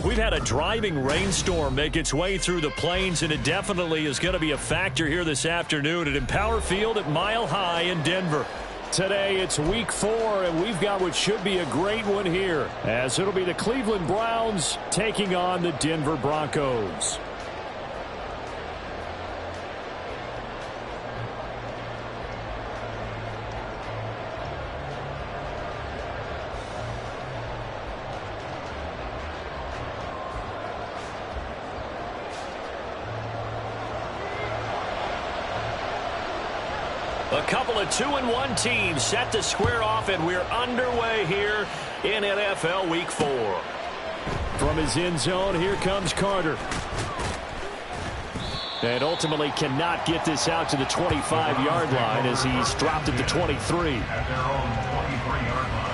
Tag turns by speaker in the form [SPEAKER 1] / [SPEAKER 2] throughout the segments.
[SPEAKER 1] We've had a driving rainstorm make its way through the plains, and it definitely is going to be a factor here this afternoon at Empower Field at Mile High in Denver. Today, it's week 4, and we've got what should be a great one here, as it'll be the Cleveland Browns taking on the Denver Broncos. A couple of 2-1 teams set to square off, and we're underway here in NFL Week 4. From his end zone, here comes Carter. And ultimately cannot get this out to the 25-yard line as he's dropped at the 23. At their own 23-yard line.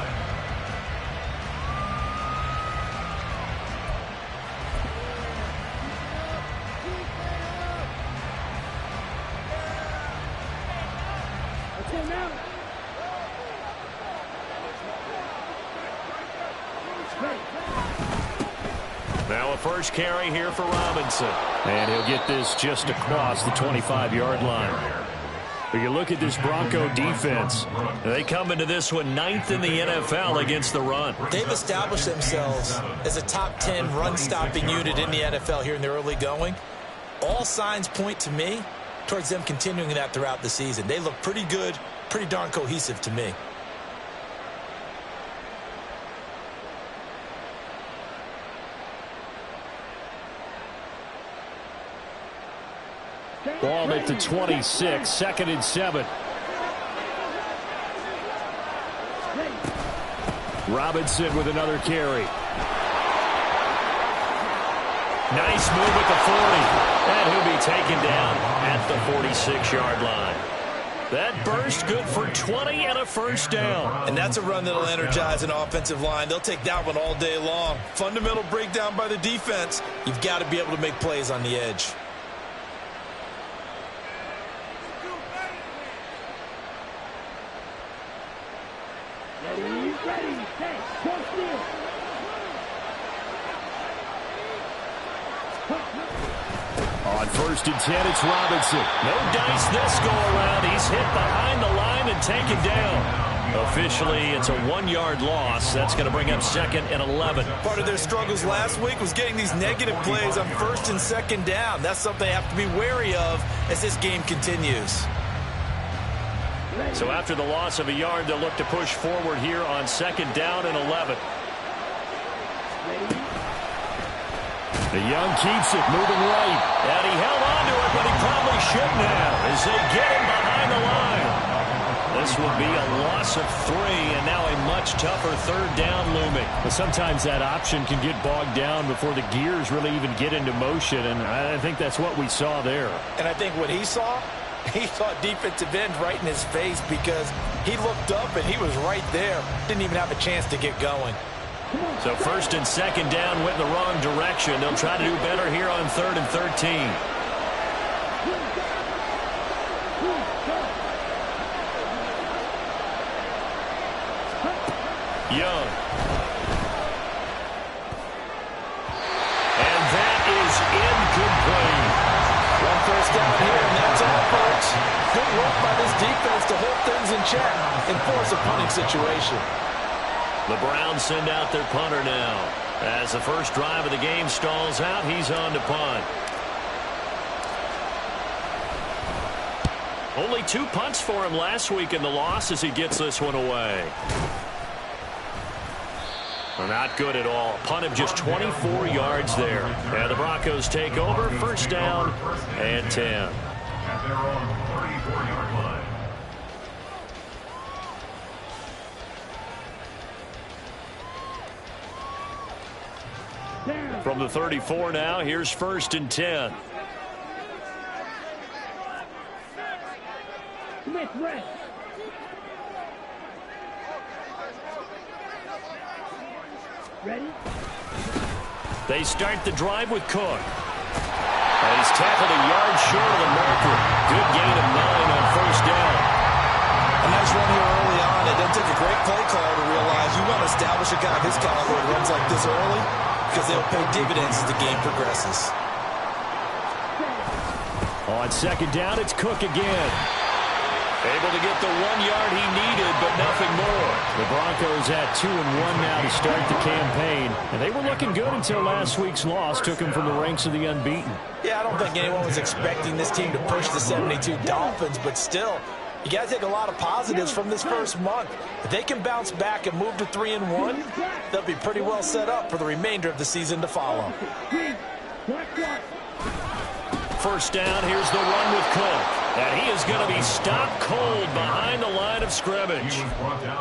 [SPEAKER 1] Now a first carry here for Robinson. And he'll get this just across the 25-yard line. But you look at this Bronco defense. They come into this one 9th in the NFL against the run.
[SPEAKER 2] They've established themselves as a top 10 run-stopping unit in the NFL here in the early going. All signs point to me towards them continuing that throughout the season. They look pretty good, pretty darn cohesive to me.
[SPEAKER 1] Ball at the 26, 2nd and 7. Robinson with another carry. Nice move at the 40. And he'll be taken down at the 46-yard line. That burst good for 20 and a first down.
[SPEAKER 2] And that's a run that'll energize an offensive line. They'll take that one all day long. Fundamental breakdown by the defense. You've got to be able to make plays on the edge.
[SPEAKER 1] On 1st and 10, it's Robinson. No dice this go-around. He's hit behind the line and taken down. Officially, it's a 1-yard loss. That's going to bring up 2nd and 11.
[SPEAKER 2] Part of their struggles last week was getting these negative plays on 1st and 2nd down. That's something they have to be wary of as this game continues.
[SPEAKER 1] So after the loss of a yard, they'll look to push forward here on 2nd down and 11. The Young keeps it, moving right. And he held on to it, but he probably shouldn't have as they get him behind the line. This will be a loss of 3, and now a much tougher 3rd down looming. But sometimes that option can get bogged down before the gears really even get into motion, and I think that's what we saw there.
[SPEAKER 2] And I think what he saw defensive end right in his face because he looked up and he was right there. Didn't even have a chance to get going.
[SPEAKER 1] So 1st and 2nd down went in the wrong direction. They'll try to do better here on 3rd and 13. Young. And that is incomplete.
[SPEAKER 2] 1 first down here, and that's all, folks. Good work by this defense to hold things in check and force a punting situation.
[SPEAKER 1] The Browns send out their punter now. As the first drive of the game stalls out, he's on to punt. Only 2 punts for him last week in the loss as he gets this one away. Not good at all. Punt of just 24 yards there. And the Broncos take over, 1st down and 10. At their own 34-yard line. From the 34 now, here's 1st and 10.
[SPEAKER 3] Ready?
[SPEAKER 1] They start the drive with Cook. And he's tackled a yard short of the marker. Good gain of 9 on 1st down.
[SPEAKER 2] A nice run here early on. It doesn't take a great play call to realize you want to establish a guy of his caliber who runs like this early. because they'll pay dividends as the game progresses.
[SPEAKER 1] On second down, it's Cook again. Able to get the 1 yard he needed, but nothing more. The Broncos at 2-1 now to start the campaign. And they were looking good until last week's loss took them from the ranks of the unbeaten.
[SPEAKER 2] Yeah, I don't think anyone was expecting this team to push the 72 Dolphins, but still, you got to take a lot of positives from this first month. If they can bounce back and move to 3-1, they'll be pretty well set up for the remainder of the season to follow.
[SPEAKER 1] First down, here's the run with Cook. And he is going to be stopped cold behind the line of scrimmage.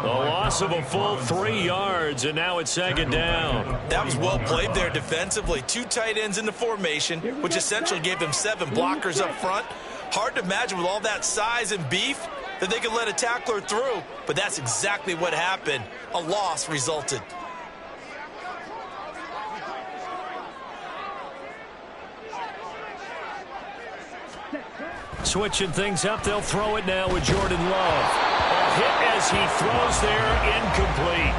[SPEAKER 1] The loss of a full 3 yards, and now it's second down.
[SPEAKER 2] That was well played there defensively. 2 tight ends in the formation, which essentially gave them 7 blockers up front. Hard to imagine with all that size and beef that they could let a tackler through, but that's exactly what happened. A loss resulted.
[SPEAKER 1] Switching things up, they'll throw it now with Jordan Love. A hit as he throws there, incomplete.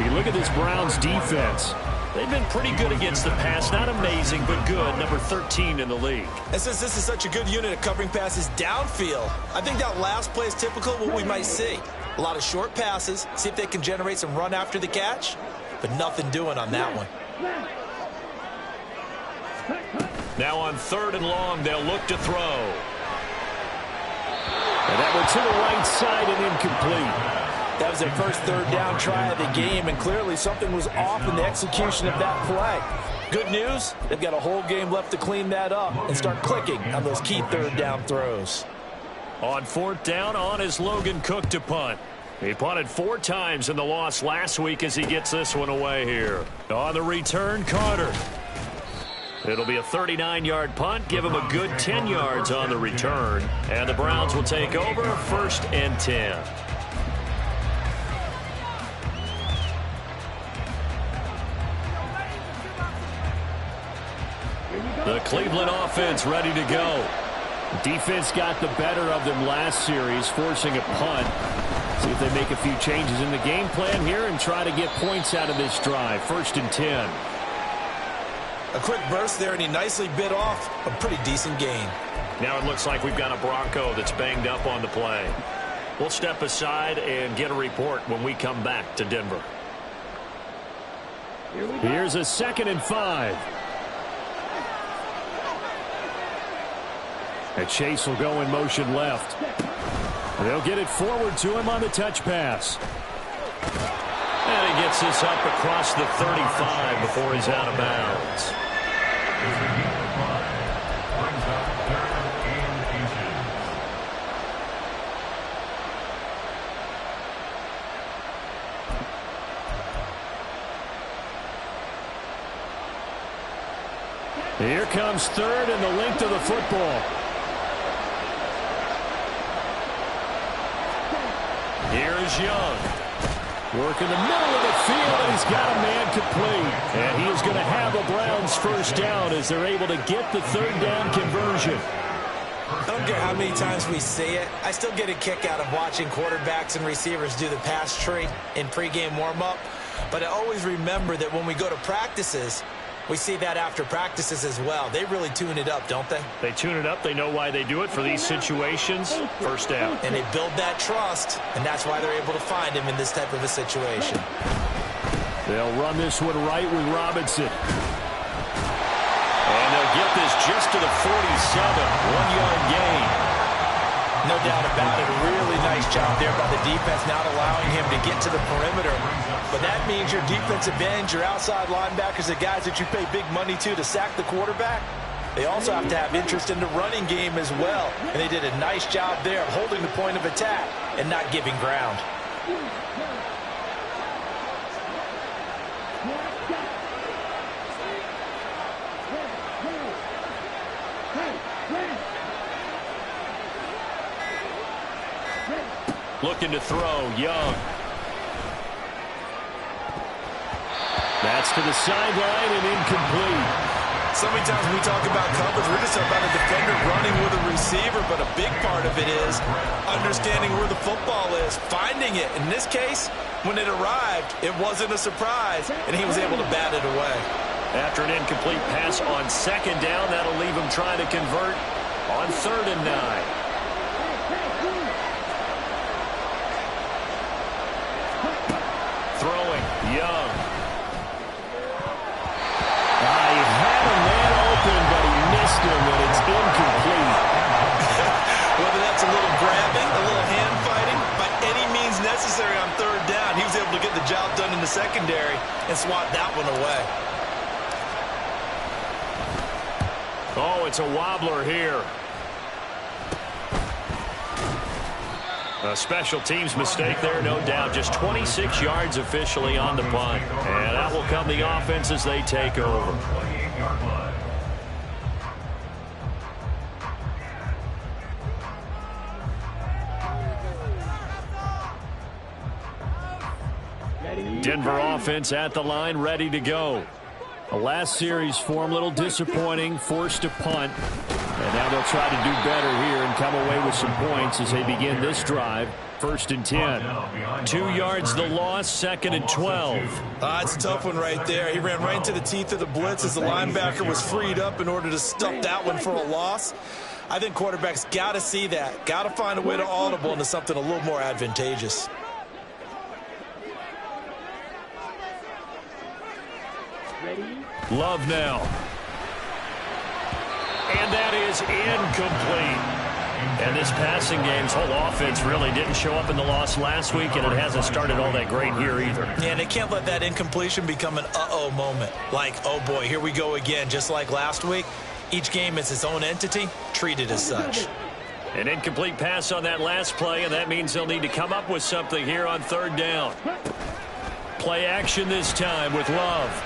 [SPEAKER 1] You look at this Browns defense. They've been pretty good against the pass. Not amazing, but good. Number 13 in the league.
[SPEAKER 2] And since this is such a good unit at covering passes downfield, I think that last play is typical of what we might see. A lot of short passes, see if they can generate some run after the catch, but nothing doing on that one.
[SPEAKER 1] Now on 3rd and long, they'll look to throw. And that one to the right side and incomplete.
[SPEAKER 2] That was their first 3rd down try of the game, and clearly something was off in the execution of that play. Good news, they've got a whole game left to clean that up and start clicking on those key 3rd down throws.
[SPEAKER 1] On 4th down, on is Logan Cook to punt. He punted 4 times in the loss last week as he gets this one away here. On the return, Carter. It'll be a 39-yard punt, give him a good 10 yards on the return. And the Browns will take over 1st and 10. The Cleveland offense ready to go. Defense got the better of them last series, forcing a punt. See if they make a few changes in the game plan here and try to get points out of this drive. 1st and 10.
[SPEAKER 2] A quick burst there, and he nicely bit off a pretty decent gain.
[SPEAKER 1] Now it looks like we've got a Bronco that's banged up on the play. We'll step aside and get a report when we come back to Denver. Here's a 2nd and 5. And Chase will go in motion left. They'll get it forward to him on the touch pass. And he gets this up across the 35 before he's out of bounds. Here comes 3rd and the length of the football. Here is Young. Work in the middle of the field, and he's got a man complete. And he is going to have the Browns first down as they're able to get the 3rd down conversion.
[SPEAKER 2] I don't care how many times we see it. I still get a kick out of watching quarterbacks and receivers do the pass tree in pregame warm-up. But I always remember that when we go to practices, we see that after practices as well. They really tune it up, don't they?
[SPEAKER 1] They tune it up. They know why they do it for these situations. First down.
[SPEAKER 2] And they build that trust, and that's why they're able to find him in this type of a situation.
[SPEAKER 1] They'll run this one right with Robinson. And they'll get this just to the 47. 1-yard gain.
[SPEAKER 2] No doubt about it. A really nice job there by the defense, not allowing him to get to the perimeter. But that means your defensive ends, your outside linebackers, the guys that you pay big money to sack the quarterback, they also have to have interest in the running game as well. And they did a nice job there of holding the point of attack and not giving ground.
[SPEAKER 1] Looking to throw, Young. That's to the sideline and incomplete.
[SPEAKER 2] So many times when we talk about coverage, we're just talking about a defender running with a receiver, but a big part of it is understanding where the football is, finding it. In this case, when it arrived, it wasn't a surprise, and he was able to bat it away.
[SPEAKER 1] After an incomplete pass on second down, that'll leave him trying to convert on 3rd and 9. Throwing, Young. He had a man open, but he missed him, and it's incomplete.
[SPEAKER 2] Whether that's a little grabbing, a little hand fighting, by any means necessary on 3rd down, he was able to get the job done in the secondary and swat that one away.
[SPEAKER 1] Oh, it's a wobbler here. A special teams mistake there, no doubt. Just 26 yards officially on the punt. And that will come the offense as they take over. Denver offense at the line, ready to go. The last series for him, a little disappointing, forced to punt. And now they'll try to do better here and come away with some points as they begin this drive. 1st and 10. 2 yards the loss, 2nd and 12.
[SPEAKER 2] It's a tough one right there. He ran right into the teeth of the blitz as the linebacker was freed up in order to stuff that one for a loss. I think quarterbacks got to see that. Got to find a way to audible into something a little more advantageous.
[SPEAKER 1] Love now. And that is incomplete. And this passing game's whole offense really didn't show up in the loss last week, and it hasn't started all that great here either.
[SPEAKER 2] Yeah, and they can't let that incompletion become an uh-oh moment. Like, oh boy, here we go again, just like last week. Each game is its own entity, treated as such.
[SPEAKER 1] An incomplete pass on that last play, and that means they'll need to come up with something here on 3rd down. Play action this time with Love.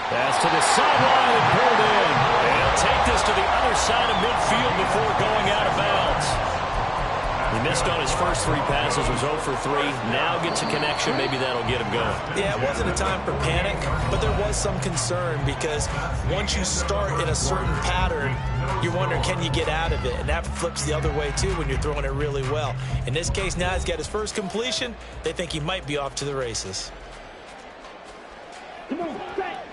[SPEAKER 1] Pass to the sideline and pulled in. And he'll take this to the other side of midfield before going out of bounds. He missed on his first 3 passes, was 0 for 3. Now gets a connection. Maybe that'll get him going.
[SPEAKER 2] Yeah, it wasn't a time for panic, but there was some concern because once you start in a certain pattern, you wonder, can you get out of it? And that flips the other way, too, when you're throwing it really well. In this case, now he's got his first completion. They think he might be off to the races.
[SPEAKER 3] Come on, set.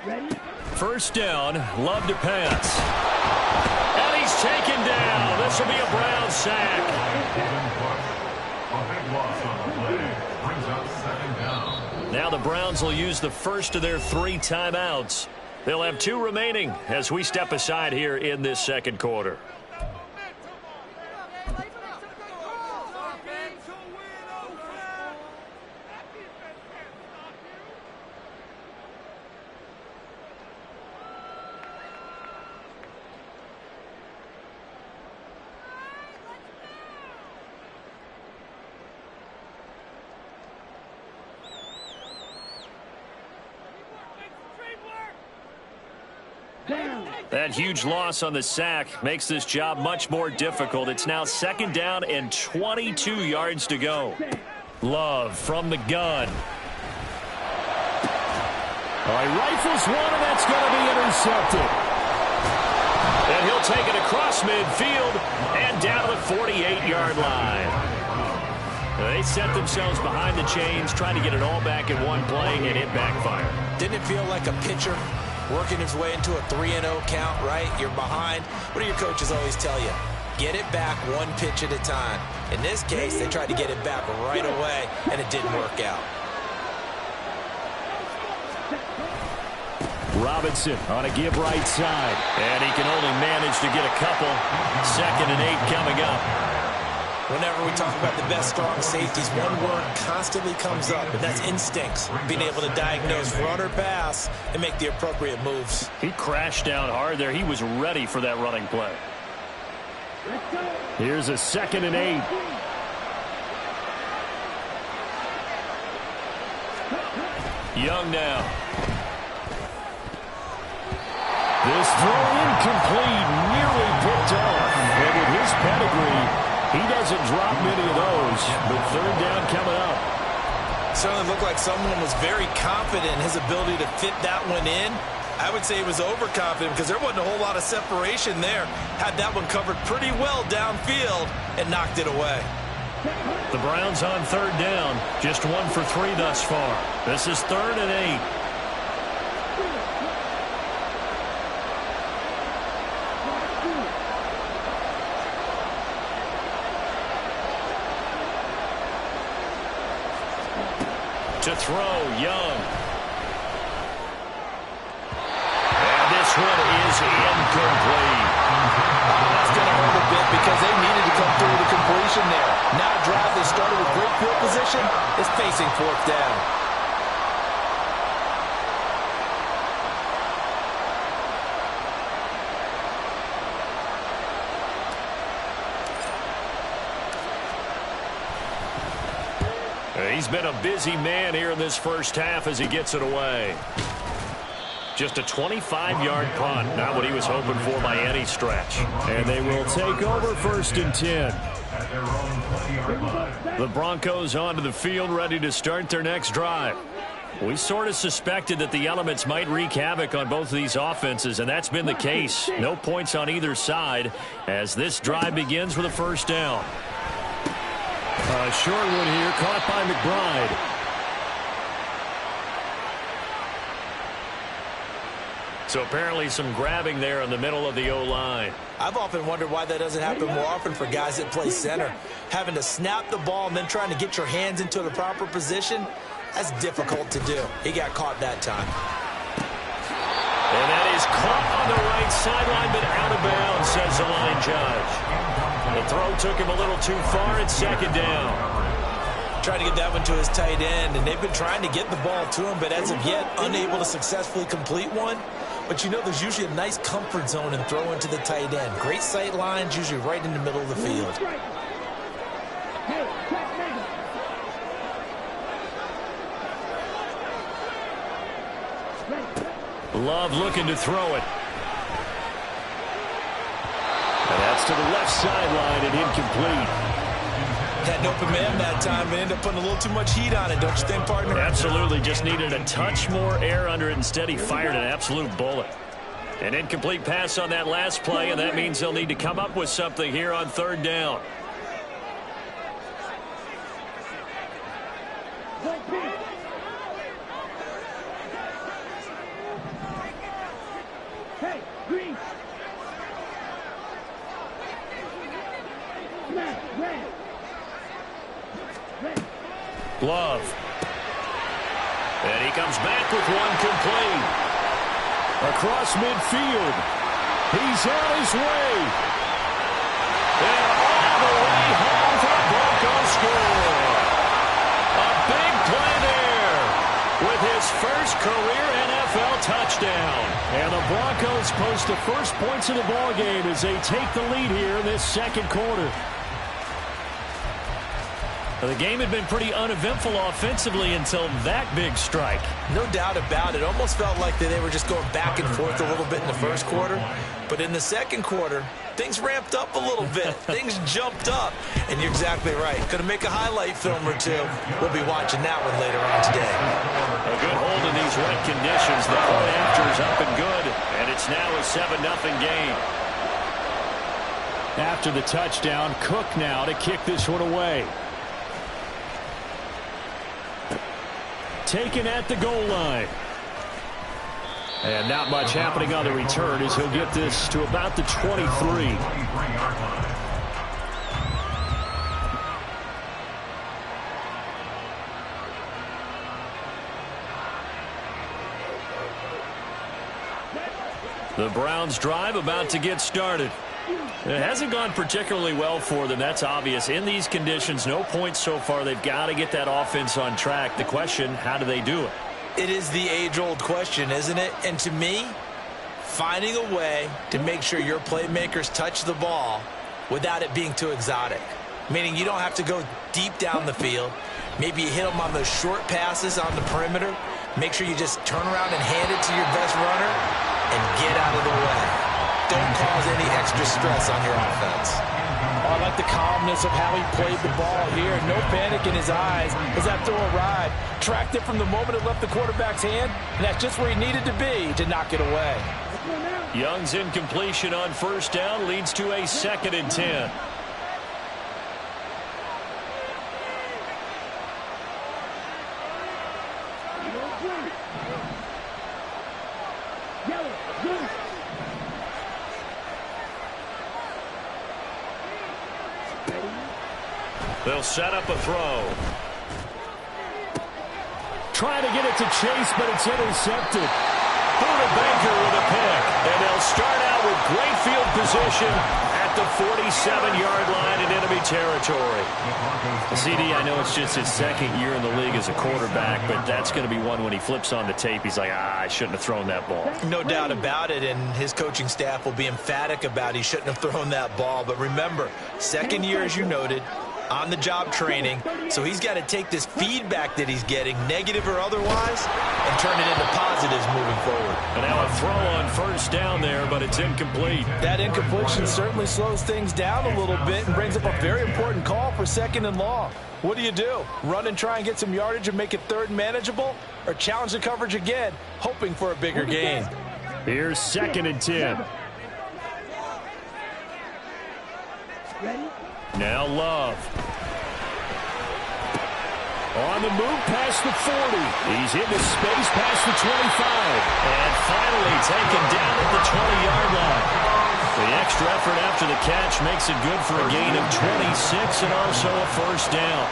[SPEAKER 3] Ready?
[SPEAKER 1] 1st down, Love to pass. And he's taken down. This will be a Brown sack. Now the Browns will use the first of their 3 timeouts. They'll have 2 remaining as we step aside here in this 2nd quarter. That huge loss on the sack makes this job much more difficult. It's now 2nd down and 22 yards to go. Love from the gun. All right, rifles one, and that's going to be intercepted. And he'll take it across midfield and down to the 48-yard line. They set themselves behind the chains, trying to get it all back in one play, and it backfired.
[SPEAKER 2] Didn't it feel like a pitcher working his way into a 3-0 count, right? You're behind. What do your coaches always tell you? Get it back 1 pitch at a time. In this case, they tried to get it back right away, and it didn't work out.
[SPEAKER 1] Robinson on a give right side. And he can only manage to get a couple. 2nd and 8 coming up.
[SPEAKER 2] Whenever we talk about the best strong safeties, one word constantly comes up, and that's instincts. Being able to diagnose run or pass and make the appropriate moves.
[SPEAKER 1] He crashed down hard there. He was ready for that running play. Here's a 2nd and 8. Young now. This throw incomplete, nearly picked off. And with his pedigree, he doesn't drop many of those, but 3rd down coming up.
[SPEAKER 2] certainly looked like someone was very confident in his ability to fit that one in. I would say he was overconfident because there wasn't a whole lot of separation there. Had that one covered pretty well downfield and knocked it away.
[SPEAKER 1] The Browns on third down. Just 1 for 3 thus far. This is 3rd and 8. To throw, Young. And this one is incomplete.
[SPEAKER 2] That's going to hurt a bit because they needed to come through with a completion there. Now a drive that started with great field position is facing 4th down.
[SPEAKER 1] He's been a busy man here in this first half as he gets it away. Just a 25-yard punt, not what he was hoping for by any stretch. And they will take over 1st and 10. The Broncos onto the field, ready to start their next drive. We sort of suspected that the elements might wreak havoc on both of these offenses, and that's been the case. No points on either side as this drive begins with a 1st down. Short one here, caught by McBride. So apparently some grabbing there in the middle of the O-line.
[SPEAKER 2] I've often wondered why that doesn't happen more often for guys that play center. Having to snap the ball and then trying to get your hands into the proper position, that's difficult to do. He got caught that time.
[SPEAKER 1] And that is caught on the right sideline, but out of bounds, says the line judge. The throw took him a little too far. It's 2nd down.
[SPEAKER 2] Trying to get that one to his tight end, and they've been trying to get the ball to him, but as of yet, unable to successfully complete one. But you know there's usually a nice comfort zone in throwing to the tight end. Great sight lines, usually right in the middle of the field.
[SPEAKER 1] Love looking to throw it. And that's to the left sideline and incomplete.
[SPEAKER 2] Had an open man that time and ended up putting a little too much heat on it, don't you think, partner?
[SPEAKER 1] Absolutely. Just needed a touch more air under it. Instead, he fired an absolute bullet. An incomplete pass on that last play, and that means they'll need to come up with something here on 3rd down. Love. And he comes back with one complete. Across midfield. He's on his way. And all the way home for the Broncos score. A big play there with his first career NFL touchdown. And the Broncos post the first points of the ballgame as they take the lead here in this 2nd quarter. The game had been pretty uneventful offensively until that big strike.
[SPEAKER 2] No doubt about it. Almost felt like they were just going back and forth a little bit in the 1st quarter. But in the 2nd quarter, things ramped up a little bit. Things jumped up. And you're exactly right. Going to make a highlight film or two. We'll be watching that one later on today.
[SPEAKER 1] A good hold in these wet conditions. The point after is up and good. And it's now a 7-0 game.
[SPEAKER 3] After the touchdown, Cook now to kick this one away. Taken at the goal line. And not much happening on the return as he'll get this to about the 23.
[SPEAKER 1] The Browns drive about to get started. It hasn't gone particularly well for them. That's obvious. In these conditions, no points so far. They've got to get that offense on track. The question, how do they do it?
[SPEAKER 2] It is the age-old question, isn't it? And to me, finding a way to make sure your playmakers touch the ball without it being too exotic. Meaning you don't have to go deep down the field. Maybe you hit them on those short passes on the perimeter. Make sure you just turn around and hand it to your best runner and get out of the way. Don't cause any extra stress on your offense. I like the calmness of how he played the ball here. No panic in his eyes as that throw arrived. Tracked it from the moment it left the quarterback's hand, and that's just where he needed to be to knock it away.
[SPEAKER 1] Young's incompletion on first down leads to a 2nd and 10. They'll set up a throw.
[SPEAKER 3] Trying to get it to Chase, but it's intercepted.
[SPEAKER 1] Banker with a pick. And they'll start out with great field position at the 47-yard line in enemy territory.
[SPEAKER 3] CD, I know it's just his 2nd year in the league as a quarterback, but that's going to be one when he flips on the tape. He's like, I shouldn't have thrown that ball.
[SPEAKER 2] No doubt about it, and his coaching staff will be emphatic about he shouldn't have thrown that ball. But remember, 2nd year, as you noted, on-the-job training, so he's got to take this feedback that he's getting, negative or otherwise, and turn it into positives moving forward.
[SPEAKER 1] And now a throw on first down there, but it's incomplete.
[SPEAKER 2] That incompletion certainly slows things down a little bit and brings up a very important call for 2nd and long. What do? Run and try and get some yardage and make it 3rd and manageable, or challenge the coverage again, hoping for a bigger gain?
[SPEAKER 3] Here's 2nd and 10. Now Love. On the move past the 40. He's into space past the 25.
[SPEAKER 1] And finally taken down at the 20-yard line. The extra effort after the catch makes it good for a gain of 26 and also a first down.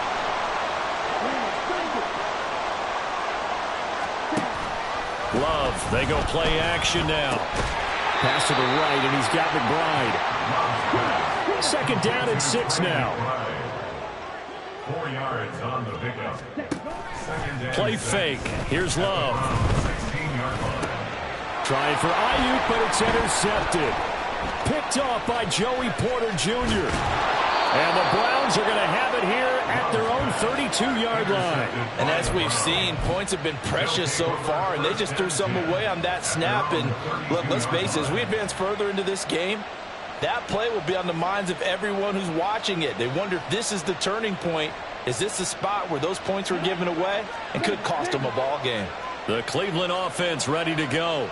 [SPEAKER 1] Love, they go play action now.
[SPEAKER 3] Pass to the right, and he's got McBride. 2nd down and 6 now.
[SPEAKER 4] 4 yards on the pickup.
[SPEAKER 1] Play fake. Here's Love.
[SPEAKER 4] 16-yard line.
[SPEAKER 3] Trying for Ayuk, but it's intercepted. Picked off by Joey Porter Jr. And the Browns are going to have it here at their own 32-yard line.
[SPEAKER 2] And as we've seen, points have been precious so far, and they just threw some away on that snap. And look, let's face it, as we advance further into this game, that play will be on the minds of everyone who's watching it. They wonder if this is the turning point. Is this the spot where those points were given away and could cost them a ball game?
[SPEAKER 1] The Cleveland offense ready to go.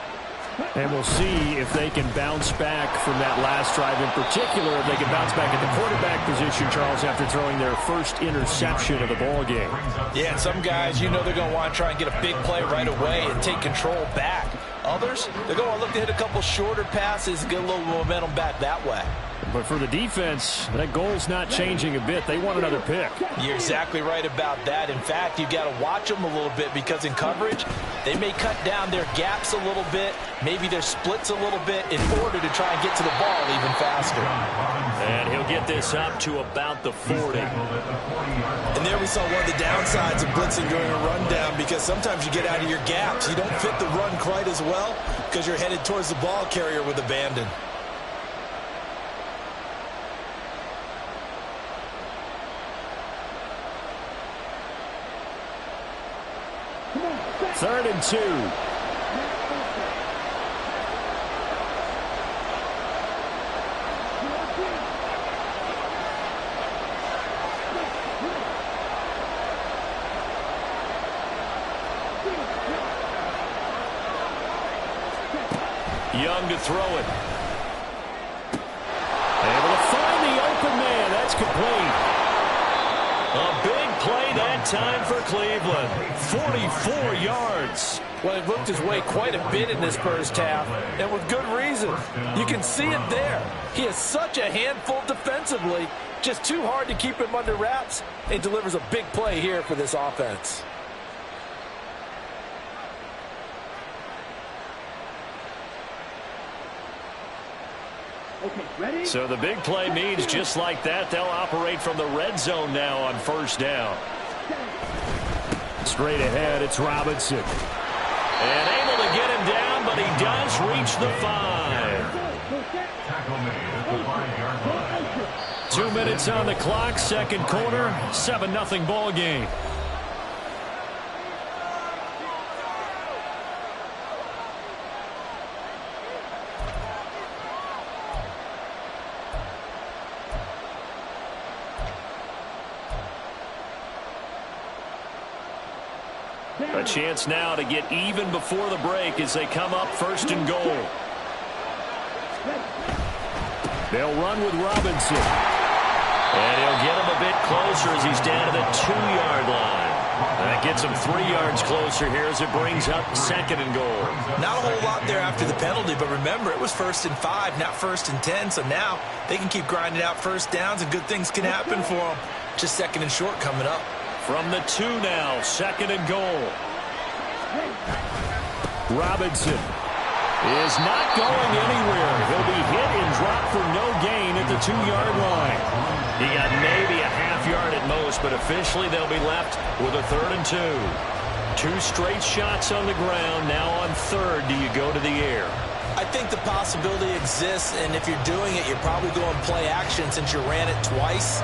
[SPEAKER 3] And we'll see if they can bounce back from that last drive in particular, if they can bounce back at the quarterback position, Charles, after throwing their first interception of the ball game.
[SPEAKER 2] Yeah, and some guys, you know they're going to want to try and get a big play right away and take control back. Others, they're going to look to hit a couple shorter passes and get a little momentum back that way.
[SPEAKER 3] But for the defense, that goal's not changing a bit. They want another pick.
[SPEAKER 2] You're exactly right about that. In fact, you've got to watch them a little bit because in coverage, they may cut down their gaps a little bit, maybe their splits a little bit in order to try and get to the ball even faster.
[SPEAKER 1] And he'll get this up to about the 40.
[SPEAKER 2] And there we saw one of the downsides of blitzing during a rundown, because sometimes you get out of your gaps. You don't fit the run quite as well because you're headed towards the ball carrier with abandon.
[SPEAKER 3] Third and 2.
[SPEAKER 1] Young to throw it.
[SPEAKER 3] Able to find the open man. That's complete.
[SPEAKER 1] A big play that time for Cleveland. 44 yards.
[SPEAKER 2] Well, he looked his way quite a bit in this first half, and with good reason. You can see it there. He is such a handful defensively, just too hard to keep him under wraps. He delivers a big play here for this offense.
[SPEAKER 1] So the big play means just like that, they'll operate from the red zone now on first down.
[SPEAKER 3] Straight ahead, it's Robinson.
[SPEAKER 1] And able to get him down, but he does reach the 5.
[SPEAKER 4] Tackle made at the 5-yard line.
[SPEAKER 3] 2 minutes on the clock, second quarter, 7-0 ball game.
[SPEAKER 1] A chance now to get even before the break as they come up first and goal.
[SPEAKER 3] They'll run with Robinson.
[SPEAKER 1] And he'll get him a bit closer as he's down to the 2-yard line. That gets him 3 yards closer here as it brings up second and goal.
[SPEAKER 2] Not a whole lot there after the penalty, but remember, it was 1st and 5, not 1st and 10, so now they can keep grinding out first downs and good things can happen for them. Just 2nd and short coming up.
[SPEAKER 1] From the 2 now, 2nd and goal.
[SPEAKER 3] Robinson is not going anywhere. He'll be hit and dropped for no gain at the 2-yard line.
[SPEAKER 1] He got maybe a half yard at most, but officially they'll be left with a 3rd and 2. 2 straight shots on the ground. Now on 3rd, do you go to the air?
[SPEAKER 2] I think the possibility exists, and if you're doing it, you're probably going play action since you ran it twice.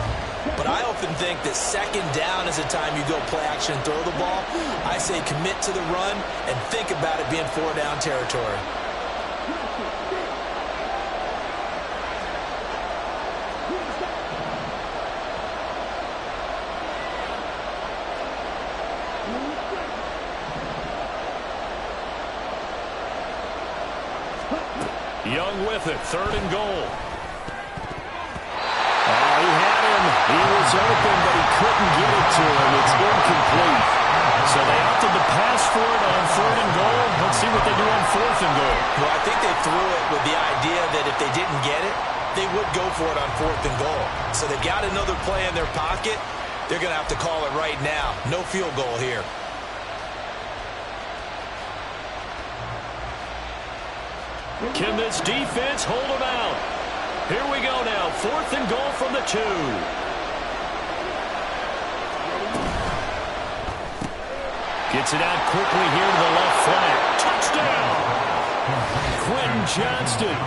[SPEAKER 2] But I often think that 2nd down is the time you go play action and throw the ball. I say commit to the run and think about it being 4-down territory.
[SPEAKER 1] Young with it, 3rd and goal.
[SPEAKER 3] He had him. He was open, but he couldn't get it to him. It's incomplete.
[SPEAKER 1] So they opted to pass for it on 3rd and goal. Let's see what they do on 4th and goal.
[SPEAKER 2] Well, I think they threw it with the idea that if they didn't get it, they would go for it on 4th and goal. So they've got another play in their pocket. They're going to have to call it right now. No field goal here.
[SPEAKER 1] Can this defense hold them out? Here we go now. 4th and goal from the 2. Gets it out quickly here to the left flat. Touchdown! Quentin Johnston,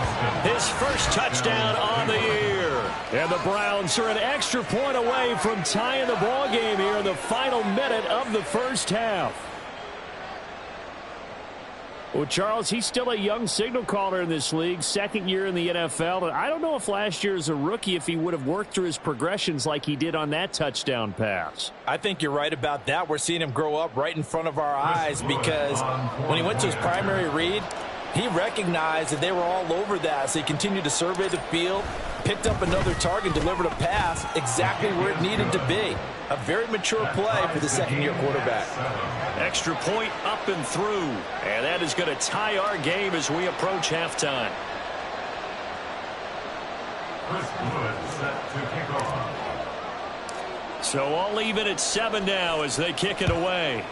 [SPEAKER 1] his first touchdown on the year.
[SPEAKER 3] And the Browns are an extra point away from tying the ball game here in the final minute of the first half. Well, Charles, he's still a young signal caller in this league, 2nd year in the NFL. And I don't know if last year as a rookie, if he would have worked through his progressions like he did on that touchdown pass.
[SPEAKER 2] I think you're right about that. We're seeing him grow up right in front of our eyes because when he went to his primary read, he recognized that they were all over that. So he continued to survey the field, picked up another target, delivered a pass exactly where it needed to be. A very mature play for the 2nd-year quarterback.
[SPEAKER 1] Extra point up and through. And that is going to tie our game as we approach halftime. So all even at 7 now as they kick it away.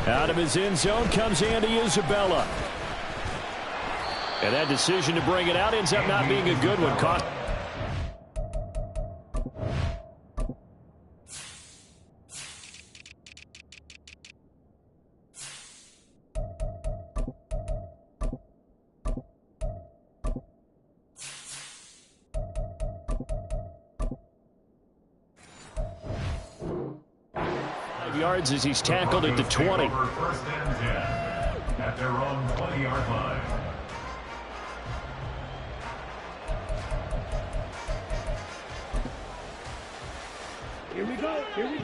[SPEAKER 3] Out of his end zone comes Andy Isabella. And that decision to bring it out ends up not being a good one. Cost. Yards as he's tackled at the 20.
[SPEAKER 4] First and 10 at their own 20-yard line.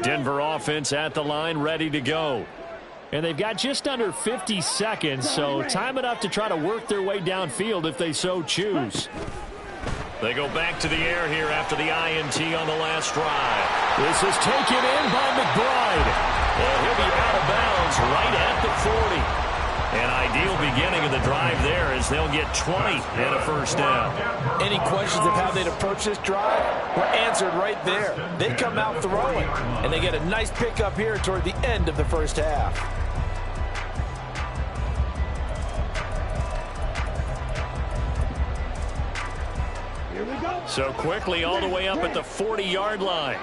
[SPEAKER 3] Denver offense at the line, ready to go. And they've got just under 50 seconds, so time enough to try to work their way downfield if they so choose.
[SPEAKER 1] They go back to the air here after the INT on the last drive.
[SPEAKER 3] This is taken in by McBride.
[SPEAKER 1] And he'll be out of bounds right at the 40. An ideal beginning of the drive there as they'll get 20 and a first down.
[SPEAKER 2] Any questions of how they'd approach this drive were answered right there. They come out throwing, and they get a nice pickup here toward the end of the first half.
[SPEAKER 1] So quickly all the way up at the 40-yard line.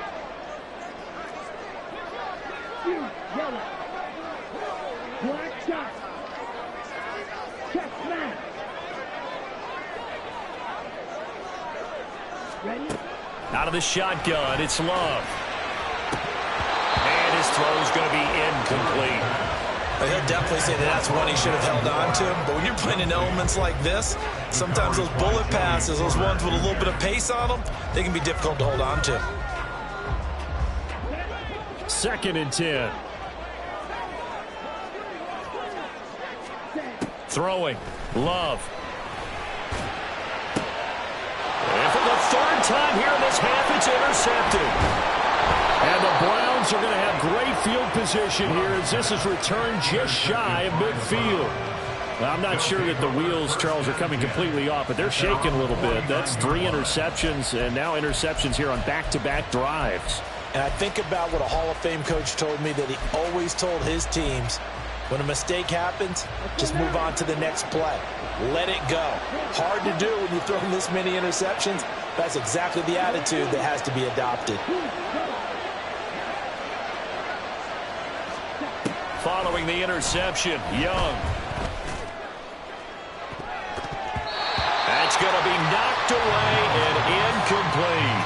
[SPEAKER 1] Out of the shotgun, it's Love. And his throw's going to be incomplete.
[SPEAKER 2] He'll definitely say that that's one he should have held on to. But when you're playing in elements like this, sometimes those bullet passes, those ones with a little bit of pace on them, they can be difficult to hold on to.
[SPEAKER 3] 2nd and 10.
[SPEAKER 1] Throwing. Love. And for the 3rd time here in this half, it's intercepted.
[SPEAKER 3] And the Browns are going to have great field position here as this is returned just shy of midfield. Well, I'm not sure that the wheels, Charles, are coming completely off, but they're shaking a little bit. That's 3 interceptions, and now interceptions here on back-to-back drives.
[SPEAKER 2] And I think about what a Hall of Fame coach told me that he always told his teams, when a mistake happens, just move on to the next play. Let it go. Hard to do when you throw this many interceptions. That's exactly the attitude that has to be adopted.
[SPEAKER 1] Following the interception, Young. That's going to be knocked away and incomplete.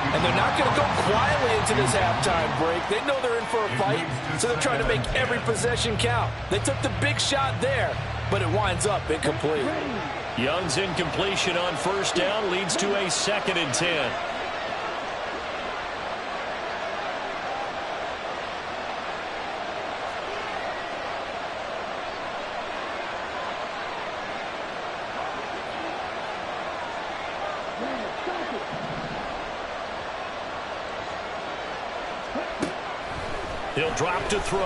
[SPEAKER 5] And they're not going to go quietly into this halftime break. They know they're in for a fight, so they're trying to make every possession count. They took the big shot there, but it winds up incomplete.
[SPEAKER 1] Young's incompletion on 1st down leads to a 2nd and 10. He'll drop to throw.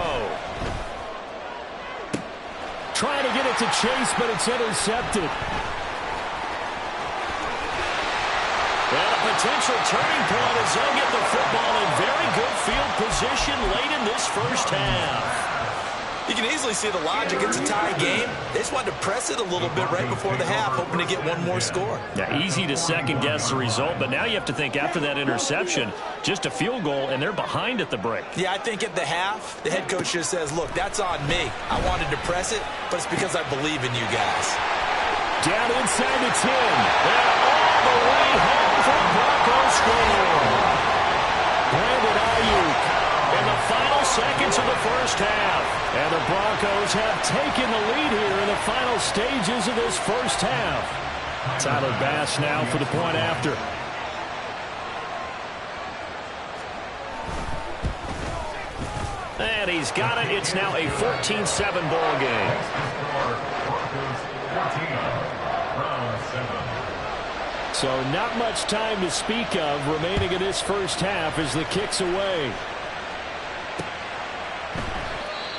[SPEAKER 3] Trying to get it to Chase, but it's intercepted.
[SPEAKER 1] And a potential turning point as they'll get the football in very good field position late in this 1st half.
[SPEAKER 2] You can easily see the logic. It's a tie game. They just wanted to press it a little bit right before the half, hoping to get one more score.
[SPEAKER 1] Yeah, easy to second-guess the result, but now you have to think after that interception, just a field goal, and they're behind at the break.
[SPEAKER 2] Yeah, I think at the half, the head coach just says, look, that's on me. I wanted to press it, but it's because I believe in you guys.
[SPEAKER 3] Down inside the 10.
[SPEAKER 1] And all the way home for the Broncos score.
[SPEAKER 3] Brandon Ayuk.
[SPEAKER 1] In the final seconds of the 1st half.
[SPEAKER 3] And the Broncos have taken the lead here in the final stages of this 1st half. Tyler Bass now for the point after.
[SPEAKER 1] And he's got it. It's now a 14-7 ball game.
[SPEAKER 3] So not much time to speak of remaining in this 1st half as the kick's away.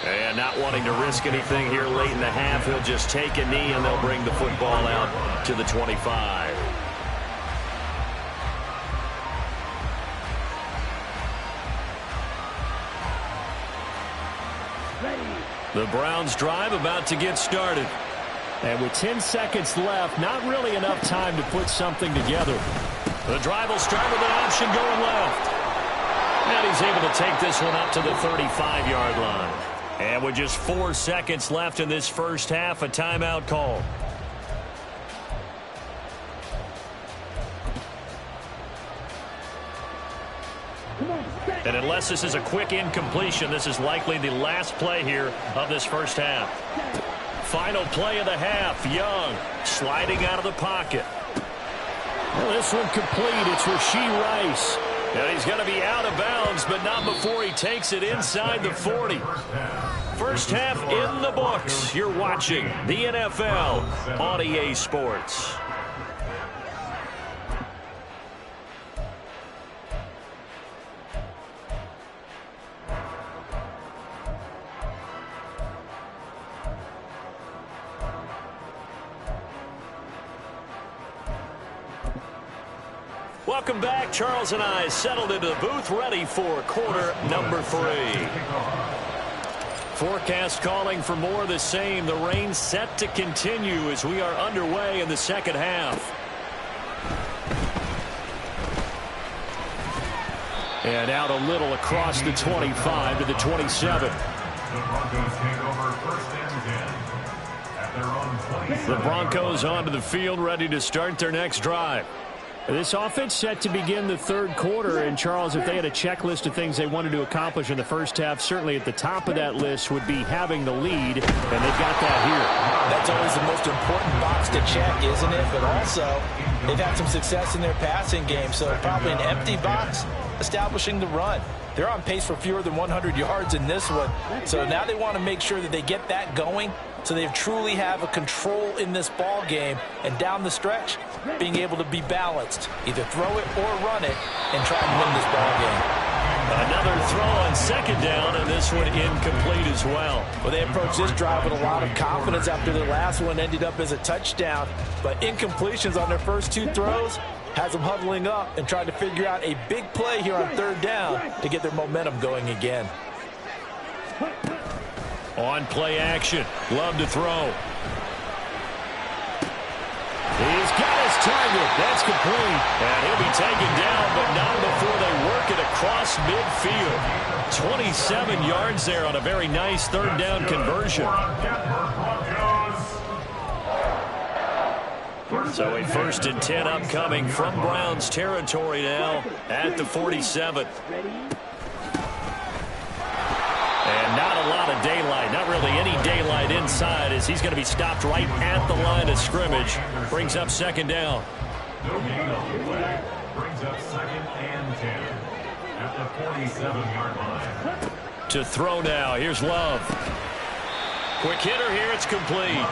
[SPEAKER 1] And not wanting to risk anything here late in the half, he'll just take a knee and they'll bring the football out to the 25. The Browns drive about to get started.
[SPEAKER 3] And with 10 seconds left, not really enough time to put something together.
[SPEAKER 1] The drive will start with an option going left. And he's able to take this one up to the 35-yard line. And with just 4 seconds left in this 1st half, a timeout call. And unless this is a quick incompletion, this is likely the last play here of this 1st half. Final play of the half. Young sliding out of the pocket.
[SPEAKER 3] Well, this one complete. It's Rashee Rice.
[SPEAKER 1] And he's going to be out of bounds, but not before he takes it inside the 40. 1st half in the books. You're watching the NFL on EA Sports. Welcome back. Charles and I settled into the booth, ready for quarter number 3. Forecast calling for more of the same. The rain set to continue as we are underway in the 2nd half.
[SPEAKER 3] And out a little across the 25 to the 27.
[SPEAKER 4] The Broncos take over 1st and 10 at their own place.
[SPEAKER 3] The Broncos onto the field, ready to start their next drive. This offense set to begin the 3rd quarter, and Charles, if they had a checklist of things they wanted to accomplish in the 1st half, certainly at the top of that list would be having the lead, and they've got that here.
[SPEAKER 2] That's always the most important box to check, isn't it? But also, they've had some success in their passing game, so probably an empty box, establishing the run. They're on pace for fewer than 100 yards in this one. So now they want to make sure that they get that going so they truly have a control in this ball game, and down the stretch, being able to be balanced. Either throw it or run it and try and win this ball game.
[SPEAKER 1] Another throw on second down, and this one incomplete as well.
[SPEAKER 2] Well, they approached this drive with a lot of confidence after their last one ended up as a touchdown. But incompletions on their first two throws has them huddling up and trying to figure out a big play here on third down to get their momentum going again.
[SPEAKER 1] On play action, Love to throw. He's got his target. That's complete. And he'll be taken down, but not before they work it across midfield. 27 yards there on a very nice third down conversion. So a 1st and 10 upcoming from Browns territory now at the 47. And not a lot of daylight, not really any daylight inside, as he's going to be stopped right at the line of scrimmage. Brings up second down.
[SPEAKER 4] Brings up 2nd and 10 at the 47-yard line.
[SPEAKER 1] To throw now, here's Love. Quick hitter here, it's complete.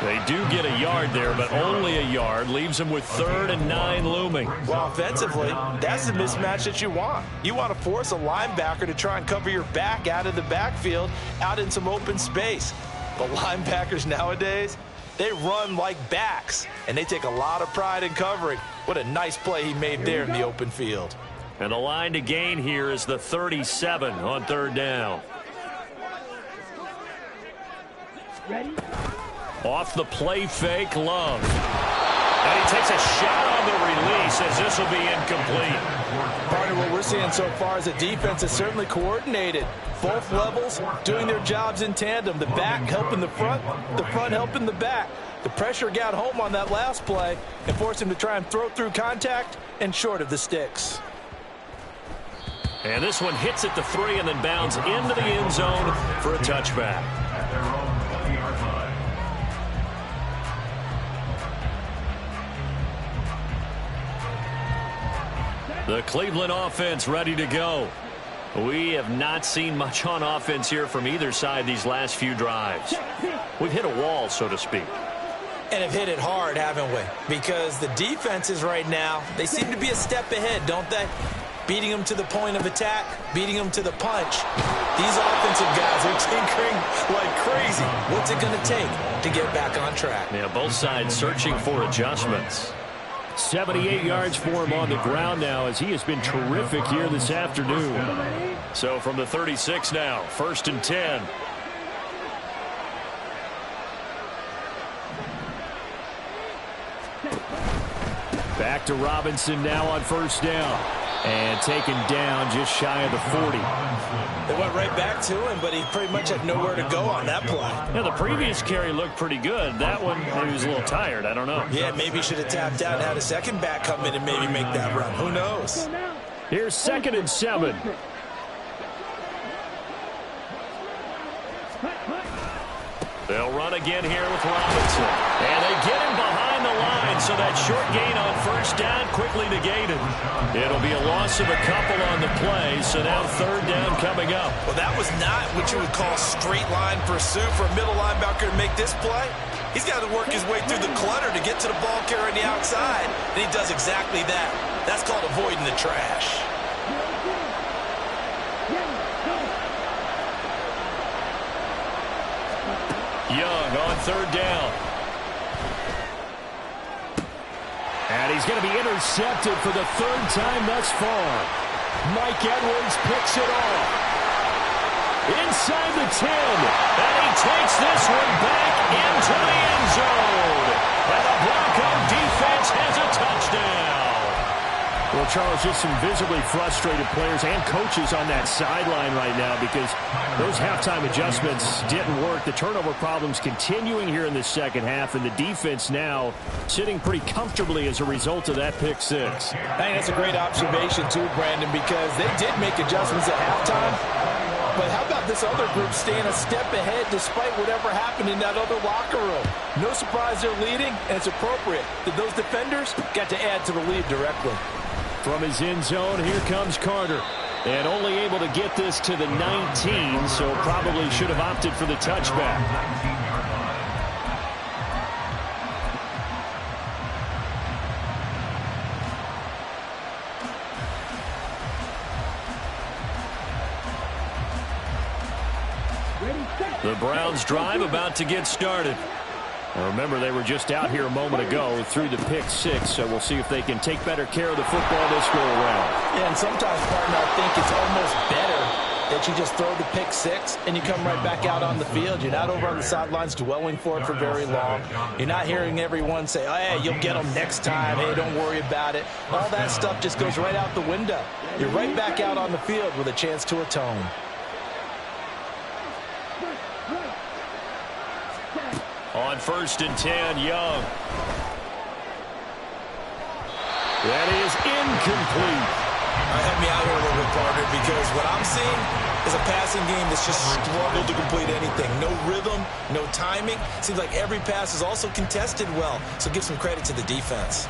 [SPEAKER 1] They do get a yard there, but only a yard. Leaves them with 3rd and 9 looming.
[SPEAKER 2] Well, offensively, that's the mismatch that you want. You want to force a linebacker to try and cover your back out of the backfield, out in some open space. But linebackers nowadays, they run like backs, and they take a lot of pride in covering. What a nice play he made there in the open field.
[SPEAKER 1] And the line to gain here is the 37 on third down.
[SPEAKER 6] Ready?
[SPEAKER 1] Off the play fake, Love. And he takes a shot on the release as this will be incomplete.
[SPEAKER 2] Partner, what we're seeing so far is the defense is certainly coordinated. Both levels doing their jobs in tandem. The back helping the front helping the back. The pressure got home on that last play and forced him to try and throw through contact and short of the sticks.
[SPEAKER 1] And this one hits at the 3 and then bounds into the end zone for a touchback.
[SPEAKER 4] At their own 20-yard line.
[SPEAKER 1] The Cleveland offense ready to go. We have not seen much on offense here from either side these last few drives. We've hit a wall, so to speak.
[SPEAKER 2] And have hit it hard, haven't we? Because the defenses right now, they seem to be a step ahead, don't they? Beating them to the point of attack, beating them to the punch. These offensive guys are tinkering like crazy. What's it going to take to get back on track?
[SPEAKER 1] Yeah, both sides searching for adjustments.
[SPEAKER 3] 78 yards for him on the ground now, as he has been terrific here this afternoon.
[SPEAKER 1] So from the 36 now, 1st and 10.
[SPEAKER 3] Back to Robinson now on 1st down. And taken down just shy of the 40.
[SPEAKER 2] They went right back to him, but he pretty much had nowhere to go on that play.
[SPEAKER 1] Yeah, the previous carry looked pretty good. That one, maybe he was a little tired. I don't know.
[SPEAKER 2] Yeah, maybe he should have tapped out and had a second back come in and maybe make that run. Who knows?
[SPEAKER 3] Here's 2nd and 7.
[SPEAKER 1] They'll run again here with Robinson. And they get him behind the line, so that short gain on 1st down quickly negated. It'll be a loss of a couple on the play, so now 3rd down coming up.
[SPEAKER 2] Well, that was not what you would call straight line pursuit for a middle linebacker to make this play. He's got to work his way through the clutter to get to the ball carrier on the outside, and he does exactly that. That's called avoiding the trash.
[SPEAKER 1] Young on 3rd down.
[SPEAKER 3] And he's going to be intercepted for the 3rd time thus far. Mike Edwards picks it off. Inside the 10.
[SPEAKER 1] And he takes this one back into the end zone. And the Bronco defense has a touchdown.
[SPEAKER 3] Well, Charles, just some visibly frustrated players and coaches on that sideline right now because those halftime adjustments didn't work. The turnover problems continuing here in the second half, and the defense now sitting pretty comfortably as a result of that pick six.
[SPEAKER 2] I think that's a great observation, too, Brandon, because they did make adjustments at halftime. But how about this other group staying a step ahead despite whatever happened in that other locker room? No surprise they're leading, and it's appropriate that those defenders got to add to the lead directly.
[SPEAKER 3] From his end zone, here comes Carter. And only able to get this to the 19, so probably should have opted for the touchback. The Browns drive about to get started. Now remember, they were just out here a moment ago through the pick 6, so we'll see if they can take better care of the football this go around.
[SPEAKER 2] Yeah, and sometimes, partner, I think it's almost better that you just throw the pick 6 and you come right back out on the field. You're not over on the sidelines dwelling for it for very long. You're not hearing everyone say, oh, hey, you'll get them next time. Hey, don't worry about it. All that stuff just goes right out the window. You're right back out on the field with a chance to atone.
[SPEAKER 3] On 1st and 10, Young. That is incomplete.
[SPEAKER 2] Help me out here a little bit, partner, because what I'm seeing is a passing game that's just struggled to complete anything. No rhythm, no timing. Seems like every pass is also contested well, so give some credit to the defense.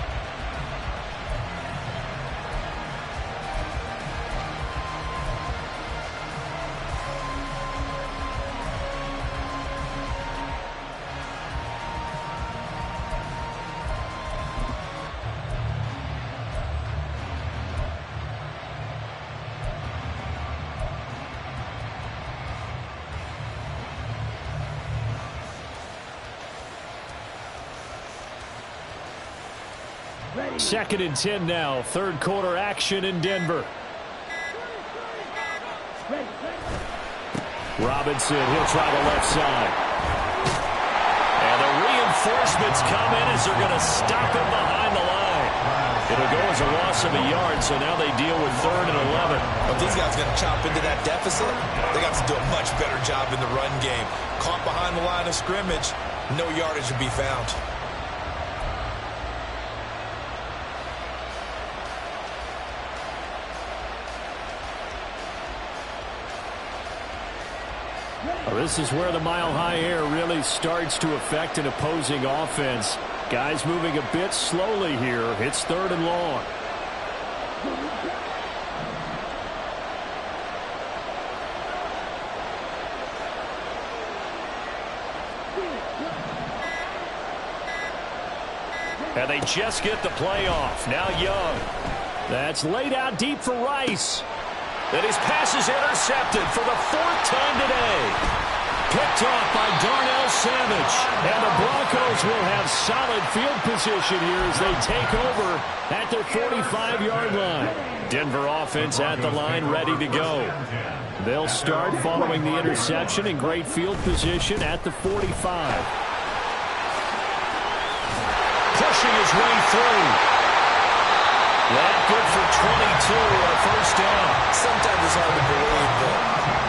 [SPEAKER 6] Ready.
[SPEAKER 3] 2nd and 10 now. 3rd quarter action in Denver.
[SPEAKER 6] Ready.
[SPEAKER 3] Robinson, he'll try the left side. And the reinforcements come in as they're going to stop him behind the line. It'll go as a loss of a yard, so now they deal with 3rd and 11.
[SPEAKER 2] If these guys are going to chop into that deficit, they got to do a much better job in the run game. Caught behind the line of scrimmage, no yardage to be found.
[SPEAKER 3] Well, this is where the mile-high air really starts to affect an opposing offense. Guys moving a bit slowly here. It's 3rd and long. And they just get the play off. Now Young. That's laid out deep for Rice. And his pass is intercepted for the 4th time today. Picked off by Darnell Savage. And the Broncos will have solid field position here as they take over at their 45-yard line. Denver offense at the line, ready to go. They'll start following the interception in great field position at the 45. Pushing his way through. That good for 22 on a 1st down.
[SPEAKER 2] Sometimes it's hard to believe, but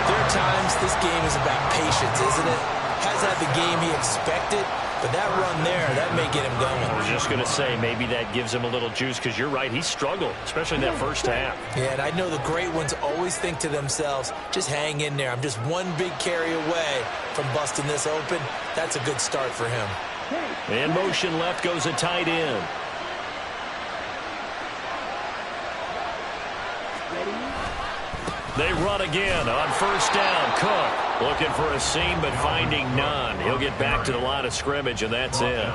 [SPEAKER 2] there are times this game is about patience, isn't it? Has had the game he expected, but that run there, that may get him going.
[SPEAKER 3] I was just going to say, maybe that gives him a little juice, because you're right, he struggled, especially in that 1st half.
[SPEAKER 2] Yeah, and I know the great ones always think to themselves, just hang in there. I'm just one big carry away from busting this open. That's a good start for him.
[SPEAKER 3] In motion left goes a tight end. They run again on 1st down. Cook looking for a seam but finding none. He'll get back to the line of scrimmage, and that's it.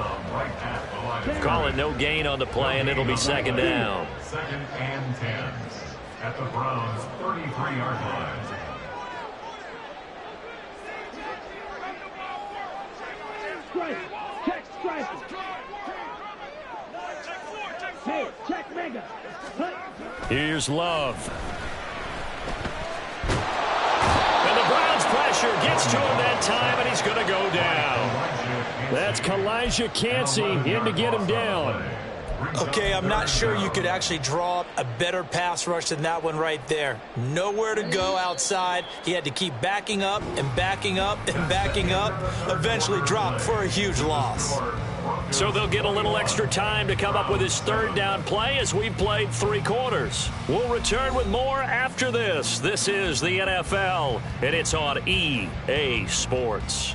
[SPEAKER 3] Call it no gain on the play, and it'll be 2nd down.
[SPEAKER 4] 2nd and 10 at the Browns' 33-yard line.
[SPEAKER 6] Check striker. Hey, check mega.
[SPEAKER 3] Here's Love. And the Browns pressure gets to him that time, and he's going to go down. That's Kalijah Cansey in to get him down.
[SPEAKER 2] Okay, I'm not sure you could actually draw up a better pass rush than that one right there. Nowhere to go outside. He had to keep backing up and backing up and backing up. Eventually dropped for a huge loss.
[SPEAKER 3] So they'll get a little extra time to come up with his 3rd down play as we've played 3 quarters. We'll return with more after this. This is the NFL, and it's on EA Sports.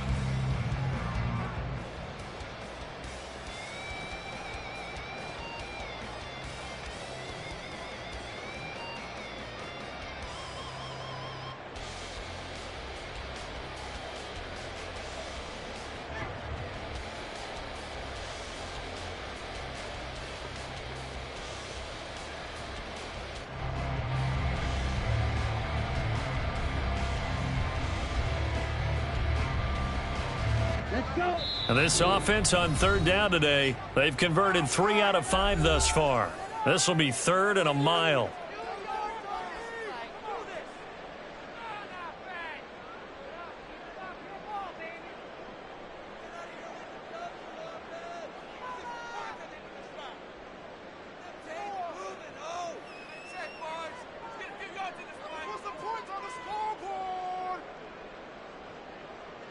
[SPEAKER 6] Let's go.
[SPEAKER 1] And this offense on third down today, they've converted 3 out of 5 thus far. This will be 3rd and a mile.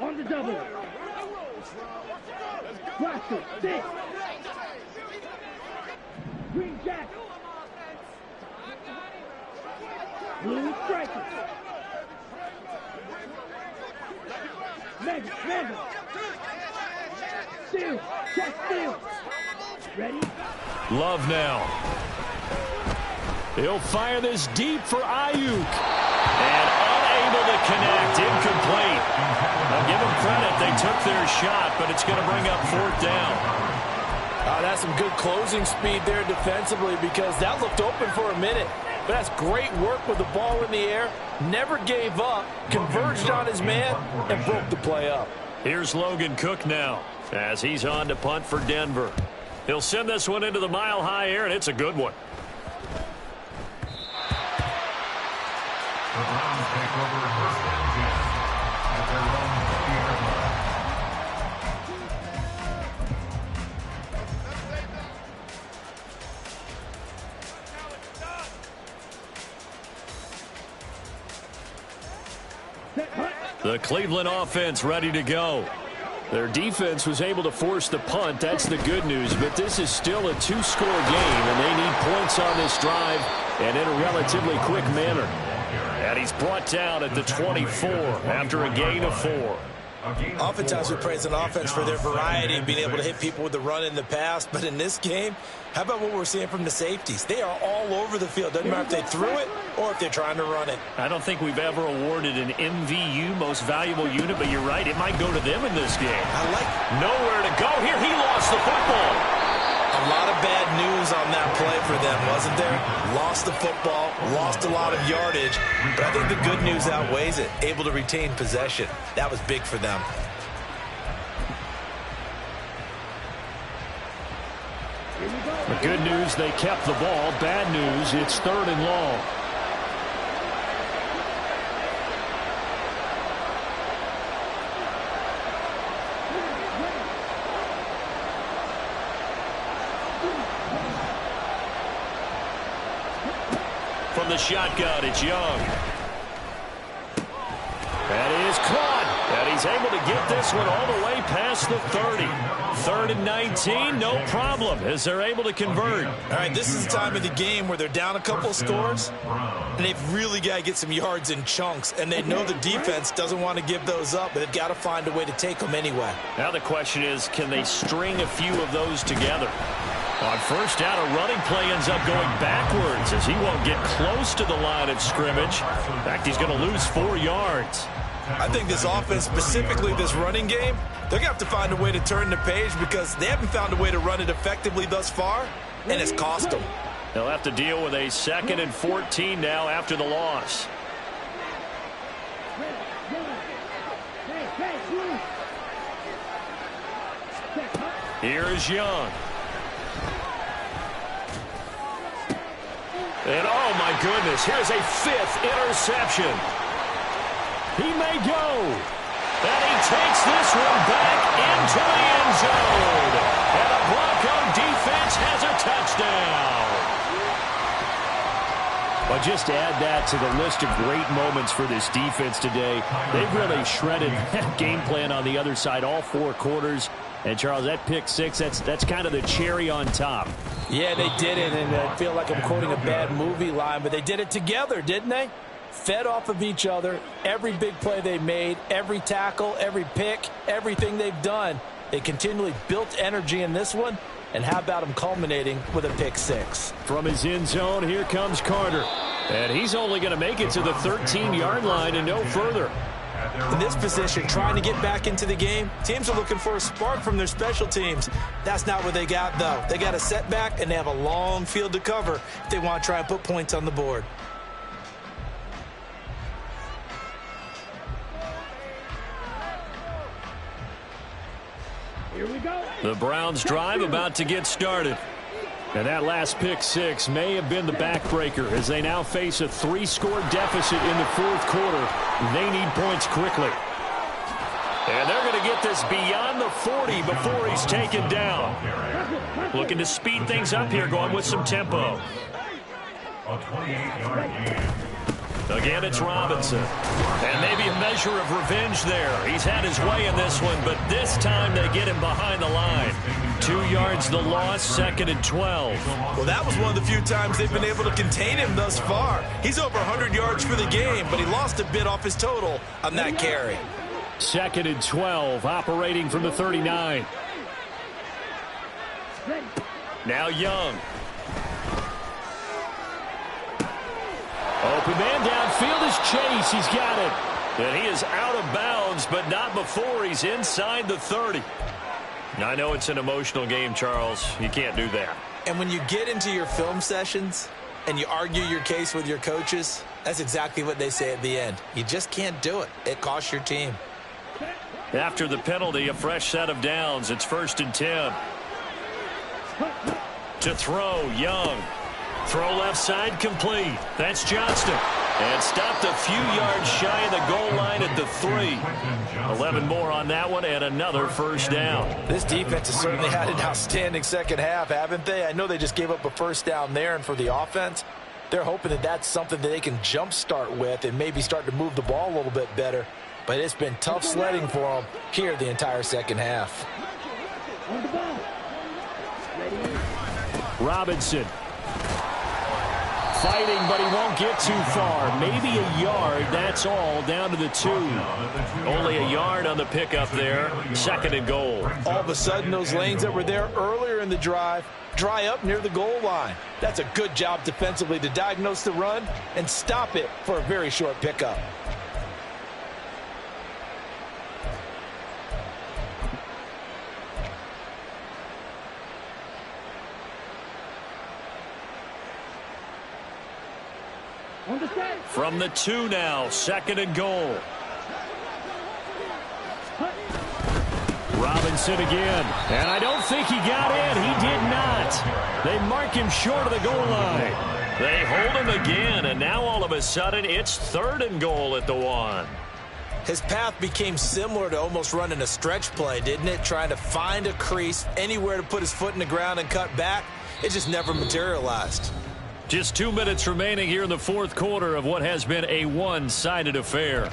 [SPEAKER 6] On the double. Blaster, 6. Green jacket. Blue striker. Mega. Steal. Check steal. Ready?
[SPEAKER 1] Love now. He'll fire this deep for Ayuk. And unable to connect. Incomplete. Now give them credit. They took their shot, but it's going to bring up 4th down.
[SPEAKER 5] That's some good closing speed there defensively because that looked open for a minute. But that's great work with the ball in the air. Never gave up, converged on his man, and broke the play up.
[SPEAKER 1] Here's Logan Cook now as he's on to punt for Denver. He'll send this one into the mile-high air, and it's a good one.
[SPEAKER 4] The Browns take over 1st and 10 at their own 20-yard line.
[SPEAKER 1] The Cleveland offense ready to go.
[SPEAKER 3] Their defense was able to force the punt. That's the good news. But this is still a 2-score game, and they need points on this drive and in a relatively quick manner.
[SPEAKER 1] And he's brought down at the 24 after a gain of 4.
[SPEAKER 2] Oftentimes we praise an offense for their variety and being able to hit people with the run in the pass. But in this game, how about what we're seeing from the safeties? They are all over the field. Doesn't matter if they threw it or if they're trying to run it.
[SPEAKER 1] I don't think we've ever awarded an MVU, most valuable unit, but you're right. It might go to them in this game.
[SPEAKER 2] I like
[SPEAKER 1] nowhere to go. Here, he lost the football.
[SPEAKER 2] A lot of bad news on that play for them, wasn't there? Lost the football, lost a lot of yardage, but I think the good news outweighs it. Able to retain possession. That was big for them.
[SPEAKER 3] The good news, they kept the ball. Bad news, it's 3rd and long.
[SPEAKER 1] From the shotgun, it's Young. That is caught. And he's able to get this one all the way past the 30. 3rd and 19, no problem, as they're able to convert.
[SPEAKER 2] All right, this is the time of the game where they're down a couple of scores, and they've really got to get some yards in chunks, and they know the defense doesn't want to give those up, but they've got to find a way to take them anyway.
[SPEAKER 1] Now the question is, can they string a few of those together? On 1st down, a running play ends up going backwards as he won't get close to the line of scrimmage. In fact, he's going to lose 4 yards.
[SPEAKER 2] I think this offense, specifically this running game, they're going to have to find a way to turn the page because they haven't found a way to run it effectively thus far, and it's cost them.
[SPEAKER 1] They'll have to deal with a 2nd and 14 now after the loss. Here is Young. And oh my goodness, here's a 5th interception. He may go. And he takes this one back into the end zone. And the Bronco defense has a touchdown.
[SPEAKER 3] But just add that to the list of great moments for this defense today. They've really shredded that game plan on the other side all 4 quarters. And, Charles, that pick 6, that's kind of the cherry on top.
[SPEAKER 5] Yeah, they did it, and I feel like I'm quoting a bad movie line, but they did it together, didn't they? Fed off of each other, every big play they made, every tackle, every pick, everything they've done. They continually built energy in this one, and how about them culminating with a pick 6?
[SPEAKER 3] From his end zone, here comes Carter.
[SPEAKER 1] And he's only going to make it to the 13-yard line and no further.
[SPEAKER 2] In this position, trying to get back into the game, teams are looking for a spark from their special teams. That's not what they got, though. They got a setback, and they have a long field to cover if they want to try and put points on the board.
[SPEAKER 6] Here we go.
[SPEAKER 3] The Browns drive about to get started. And that last pick six may have been the backbreaker as they now face a 3-score deficit in the fourth quarter. They need points quickly.
[SPEAKER 1] And they're going to get this beyond the 40 before he's taken down. Looking to speed things up here, going with some tempo.
[SPEAKER 4] A 28-yard gain.
[SPEAKER 1] Again, it's Robinson. And maybe a measure of revenge there. He's had his way in this one, but this time they get him behind the line. 2 yards the loss, 2nd and 12.
[SPEAKER 2] Well, that was one of the few times they've been able to contain him thus far. He's over 100 yards for the game, but he lost a bit off his total on that carry.
[SPEAKER 3] 2nd and 12, operating from the 39.
[SPEAKER 1] Now Young.
[SPEAKER 3] Open man downfield is Chase. He's got it.
[SPEAKER 1] And he is out of bounds, but not before he's inside the 30. I know it's an emotional game, Charles. You can't do that.
[SPEAKER 2] And when you get into your film sessions and you argue your case with your coaches, that's exactly what they say at the end. You just can't do it. It costs your team.
[SPEAKER 1] After the penalty, a fresh set of downs. It's 1st and 10. To throw, Young. Throw left side, complete. That's Johnston. And stopped a few yards shy of the goal line at the 3. 11 more on that one and another first down.
[SPEAKER 5] This defense has certainly had an outstanding second half, haven't they? I know they just gave up a first down there, and for the offense, they're hoping that that's something that they can jumpstart with and maybe start to move the ball a little bit better. But it's been tough sledding for them here the entire second half.
[SPEAKER 6] On the ball. Ready.
[SPEAKER 3] Robinson. Fighting, but he won't get too far. Maybe a yard, that's all, down to the 2.
[SPEAKER 1] Only a yard on the pickup there. 2nd and goal.
[SPEAKER 5] All of a sudden, those lanes that were there earlier in the drive dry up near the goal line. That's a good job defensively to diagnose the run and stop it for a very short pickup.
[SPEAKER 6] On the set.
[SPEAKER 1] From the 2 now, 2nd and goal.
[SPEAKER 3] Robinson again. And I don't think he got in. He did not. They mark him short of the goal line.
[SPEAKER 1] They hold him again, and now all of a sudden it's 3rd and goal at the 1.
[SPEAKER 2] His path became similar to almost running a stretch play, didn't it? Trying to find a crease, anywhere to put his foot in the ground and cut back. It just never materialized.
[SPEAKER 1] Just 2 minutes remaining here in the fourth quarter of what has been a one-sided affair.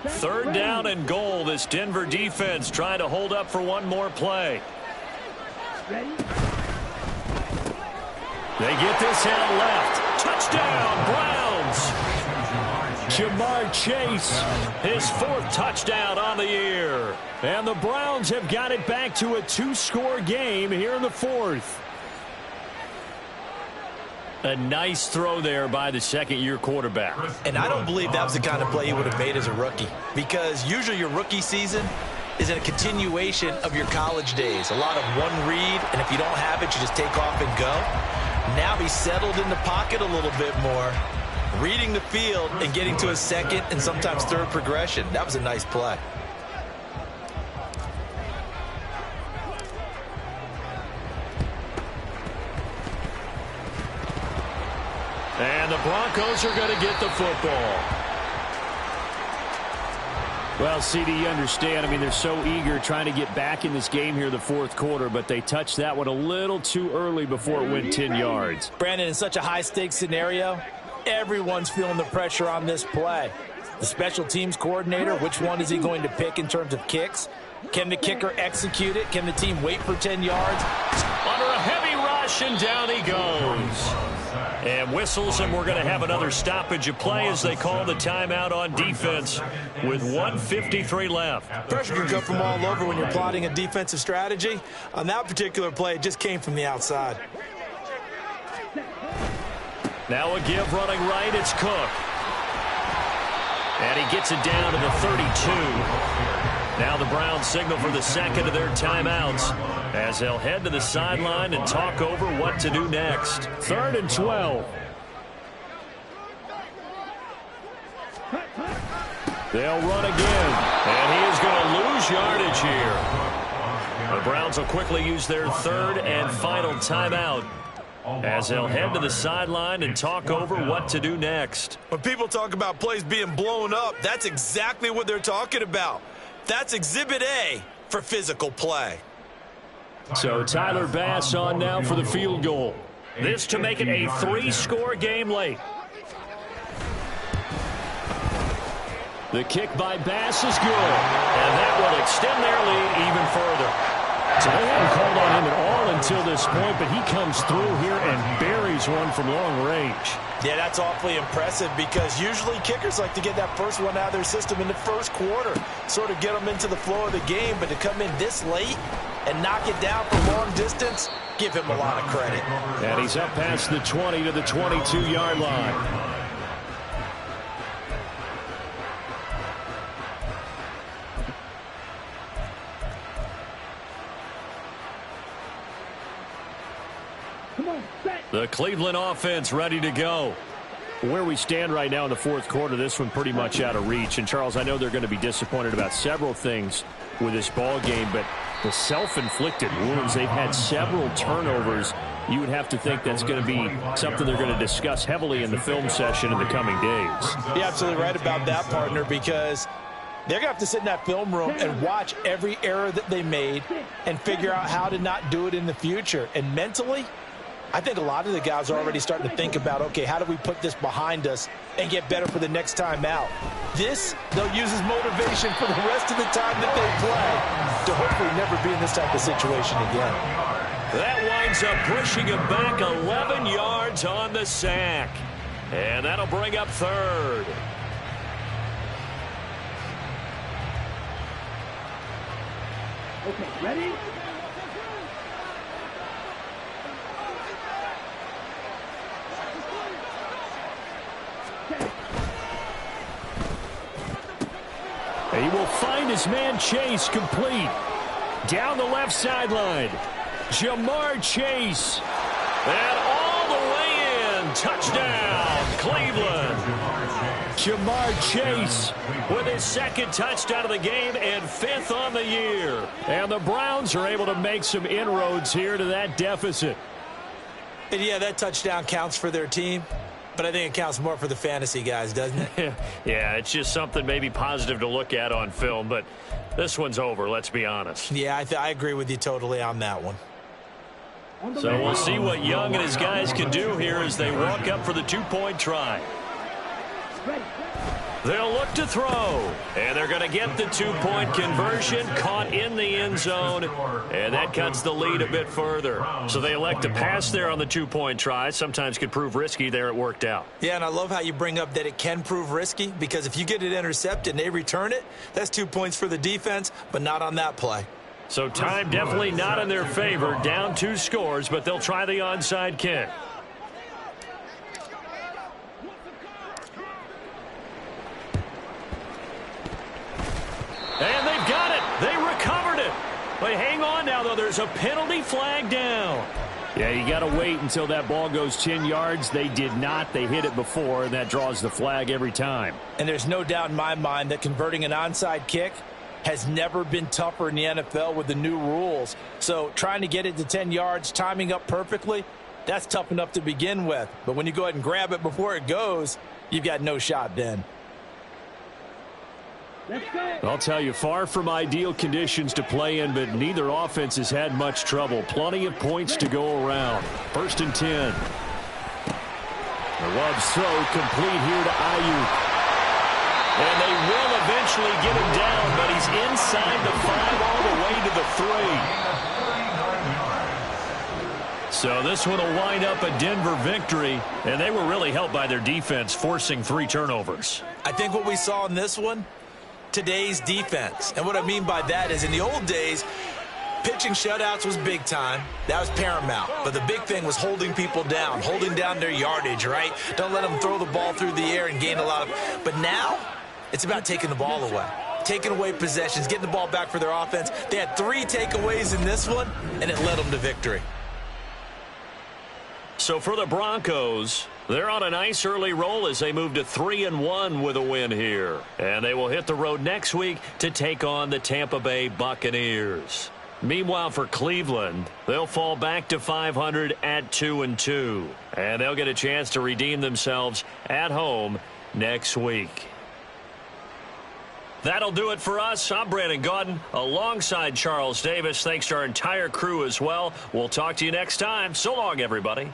[SPEAKER 1] Third down and goal. This Denver defense trying to hold up for one more play.
[SPEAKER 6] Ready.
[SPEAKER 1] They get this out left. Touchdown, Browns.
[SPEAKER 3] Jamar Chase,
[SPEAKER 1] His 4th touchdown on the year.
[SPEAKER 3] and the Browns have got it back to a 2-score game here in the 4th.
[SPEAKER 1] A nice throw there by the second-year quarterback.
[SPEAKER 2] And I don't believe that was the kind of play he would have made as a rookie, because usually your rookie season is a continuation of your college days. A lot of one read, and if you don't have it, you just take off and go. Now he's settled in the pocket a little bit more, reading the field and getting to a second and sometimes third progression. That was a nice play.
[SPEAKER 1] And the Broncos are going to get the football.
[SPEAKER 3] Well, CD, you understand. I mean, they're so eager trying to get back in this game here in the fourth quarter, but they touched that one a little too early before it went 10 yards.
[SPEAKER 5] Brandon, in such a high-stakes scenario, everyone's feeling the pressure on this play. The special teams coordinator, which one is he going to pick in terms of kicks? Can the kicker execute it? Can the team wait for 10 yards?
[SPEAKER 1] Under a heavy rush, and down he goes. And whistles, and we're going to have another stoppage of play as they call the timeout on defense with 1:53 left.
[SPEAKER 2] Pressure can come from all over when you're plotting a defensive strategy. On that particular play, it just came from the outside.
[SPEAKER 1] Now a give running right, it's Cook. And he gets it down to the 32. Now the Browns signal for the second of their timeouts as they'll head to the sideline and talk over what to do next.
[SPEAKER 3] 3rd and 12. They'll run again.
[SPEAKER 1] And he is going to lose yardage here. The Browns will quickly use their 3rd and final timeout as they'll head to the sideline and talk over what to do next.
[SPEAKER 2] When people talk about plays being blown up, that's exactly what they're talking about. That's Exhibit A for physical play.
[SPEAKER 3] So Tyler Bass on now for the field goal.
[SPEAKER 1] This to make it a 3-score game late.
[SPEAKER 3] The kick by Bass is good.
[SPEAKER 1] And that will extend their lead even further.
[SPEAKER 3] So they haven't called on him at all until this point, but he comes through here and buries one from long range.
[SPEAKER 2] Yeah, that's awfully impressive because usually kickers like to get that first one out of their system in the first quarter, sort of get them into the flow of the game, but to come in this late and knock it down from long distance, give him a lot of credit.
[SPEAKER 3] And he's up past the 20 to the 22-yard line.
[SPEAKER 1] The Cleveland offense ready to go.
[SPEAKER 3] Where we stand right now in the 4th quarter, this one pretty much out of reach. And, Charles, I know they're going to be disappointed about several things with this ball game, but the self-inflicted wounds, they've had several turnovers. You would have to think that's going to be something they're going to discuss heavily in the film session in the coming days.
[SPEAKER 2] You're absolutely right about that, partner, because they're going to have to sit in that film room and watch every error that they made and figure out how to not do it in the future. And mentally, I think a lot of the guys are already starting to think about, okay, how do we put this behind us and get better for the next time out? This, they'll use as motivation for the rest of the time that they play to hopefully never be in this type of situation again.
[SPEAKER 1] That winds up pushing him back 11 yards on the sack. And that'll bring up 3rd.
[SPEAKER 6] Okay, ready?
[SPEAKER 3] He will find his man Chase complete. Down the left sideline. Jamar Chase.
[SPEAKER 1] And all the way in. Touchdown, Cleveland.
[SPEAKER 3] Jamar Chase
[SPEAKER 1] with his 2nd touchdown of the game and 5th on the year.
[SPEAKER 3] And the Browns are able to make some inroads here to that deficit.
[SPEAKER 2] And yeah, that touchdown counts for their team, but I think it counts more for the fantasy guys, doesn't it?
[SPEAKER 1] Yeah, it's just something maybe positive to look at on film, but this one's over, let's be honest.
[SPEAKER 2] Yeah, I agree with you totally on that one.
[SPEAKER 1] So we'll see what Young and his guys can do here as they walk up for the 2-point try. They'll look to throw, and they're going to get the 2-point conversion, caught in the end zone, and that cuts the lead a bit further. So they elect to pass there on the 2-point try. Sometimes could prove risky. There it worked out.
[SPEAKER 2] Yeah, and I love how you bring up that it can prove risky, because if you get it intercepted and they return it, that's 2 points for the defense, but not on that play.
[SPEAKER 1] So time definitely not in their favor, down 2 scores, but they'll try the onside kick. And they've got it. They recovered it. But hang on now, though. There's a penalty flag down.
[SPEAKER 3] Yeah, you got to wait until that ball goes 10 yards. They did not. They hit it before, and that draws the flag every time.
[SPEAKER 2] And there's no doubt in my mind that converting an onside kick has never been tougher in the NFL with the new rules. So trying to get it to 10 yards, timing up perfectly, that's tough enough to begin with. But when you go ahead and grab it before it goes, you've got no shot then.
[SPEAKER 3] I'll tell you, far from ideal conditions to play in, but neither offense has had much trouble. Plenty of points to go around. 1st and 10. The Love's throw complete here to Ayuk.
[SPEAKER 1] And they will eventually get him down, but he's inside the 5 all the way to the 3. So this one will wind up a Denver victory, and they were really helped by their defense, forcing 3 turnovers.
[SPEAKER 2] I think what we saw in this one, today's defense. And what I mean by that is in the old days, pitching shutouts was big time. That was paramount. But the big thing was holding people down, holding down their yardage, right? Don't let them throw the ball through the air and gain a lot of. But now, it's about taking the ball away. taking away possessions, getting the ball back for their offense. They had 3 takeaways in this one, and it led them to victory.
[SPEAKER 3] So for the Broncos, they're on a nice early roll as they move to 3-1 with a win here. And they will hit the road next week to take on the Tampa Bay Buccaneers. Meanwhile, for Cleveland, they'll fall back to 500 at 2-2. And they'll get a chance to redeem themselves at home next week. That'll do it for us. I'm Brandon Gaudin alongside Charles Davis. Thanks to our entire crew as well. We'll talk to you next time. So long, everybody.